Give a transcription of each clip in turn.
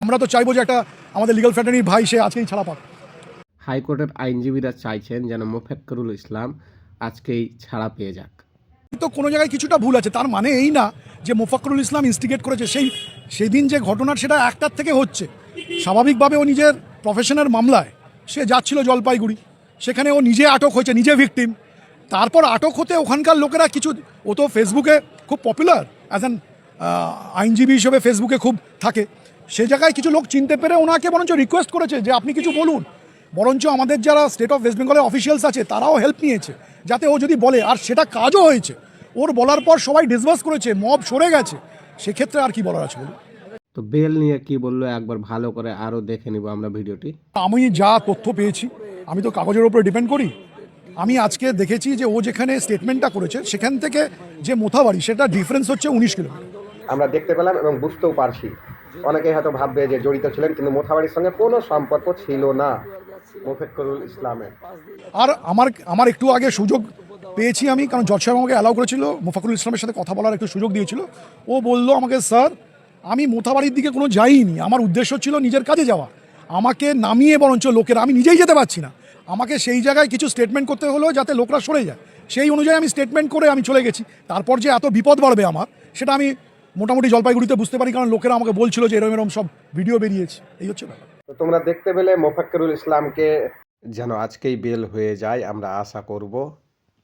আমরা তো চাইবো যে একটা আমাদের লিগ্যাল ফ্র্যাটার্নির ভাই সে আজকেই ছাড়া পাক। হাইকোর্টের আইনজীবীরা চাইছেন যেন মোফাক্কেরুল ইসলাম আজকেই ছাড়া পেয়ে যাক। তো কোনো জায়গায় কিছুটা ভুল আছে, তার মানে এই না যে মোফাক্কেরুল ইসলাম ইনস্টিগেট করেছে। সেই দিন যে ঘটনার সেটা একটার থেকে হচ্ছে, স্বাভাবিকভাবে ও নিজের প্রফেশনের মামলায় সে যাচ্ছিল জলপাইগুড়ি, সেখানে ও নিজে আটক হয়েছে, নিজে ভিকটিম। তারপর আটক হতে ওখানকার লোকেরা কিছু, ও তো ফেসবুকে খুব পপুলার অ্যাজ অ্যান আইনজীবী হিসেবে ফেসবুকে খুব থাকে, সে জায়গায় কিছু লোক চিনতে পেরে ওনাকে বরঞ্চ রিকোয়েস্ট করেছে যে আপনি কিছু বলুন। বরঞ্চ আমাদের যারা স্টেট অফ ওয়েস্ট বেঙ্গলের অফিসিয়ালস আছে তারাও হেল্প নিয়েছে যাতে ও যদি বলে, আর সেটা কাজও হয়েছে। ওর বলার পর সবাই ডিসবার্স করেছে, মব সরে গেছে। সেক্ষেত্রে আর কি বলার আছে বলুন। তো বেল নিয়ে কি বললো একবার ভালো করে আরও দেখে নিব আমরা ভিডিওটি। আমি যা তথ্য পেয়েছি, আমি তো কাগজের উপরে ডিপেন্ড করি, আমি আজকে দেখেছি যে ও যেখানে স্টেটমেন্টটা করেছে সেখান থেকে যে মোথাবাড়ি সেটা ডিফারেন্স হচ্ছে 19 কিলোমিটার। আমরা দেখতে পেলাম এবং বুঝতেও পারছি, অনেকেই হয়তো ভাববে যে জড়িত ছিলেন, কিন্তু মোথাবাড়ির সঙ্গে কোনো সম্পর্ক ছিল না মোফাক্কেরুল ইসলামের। আর আমার একটু আগে সুযোগ পেয়েছি আমি, কারণ জজ সাহেব আমাকে অ্যালাউ করেছিল, মোফাক্কেরুল ইসলামের সাথে কথা বলার একটু সুযোগ দিয়েছিল। ও বললো আমাকে, স্যার আমি মোথাবাড়ির দিকে কোনো যাইনি, আমার উদ্দেশ্য ছিল নিজের কাজে যাওয়া। আমাকে নামিয়ে বরঞ্চ লোকেরা, আমি নিজেই যেতে পারছি না, আমাকে সেই জায়গায় কিছু স্টেটমেন্ট করতে হলো যাতে লোকরা সরে যায়। সেই অনুযায়ী আমি স্টেটমেন্ট করে আমি চলে গেছি। তারপর যে এত বিপদ বাড়বে আমার, সেটা আমি মোটামুটি জলপাইগুড়িতে বুঝতে পারি, কারণ লোকেরা আমাকে বলছিল যে এরম সব ভিডিও বেরিয়েছে। এই হচ্ছে ব্যাপার। তো তোমরা দেখতে পেলে মোফাক্কেরুল ইসলামকে যেন আজকেই বেল হয়ে যায় আমরা আশা করব।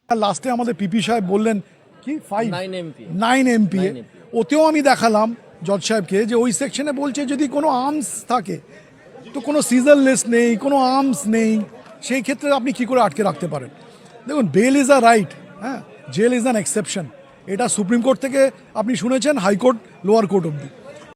লাস্টে আমাদের পিপি সাহেব বললেন কি 9 এমপি, ওতেও আমি দেখালাম জজ সাহেবকে যে ওই সেকশনে বলছে যদি কোনো আর্মস থাকে তো কোনো সিজার লিস্ট নেই, কোনো আর্মস নেই, সেই ক্ষেত্রে আপনি কি করে আটকে রাখতে পারেন। দেখুন, বেল ইজ আ রাইট, হ্যাঁ, জেল ইজ অ্যান এক্সেপশন। এটা সুপ্রিম কোর্ট থেকে আপনি শুনেছেন, হাইকোর্ট, লোয়ার কোর্ট অবধি।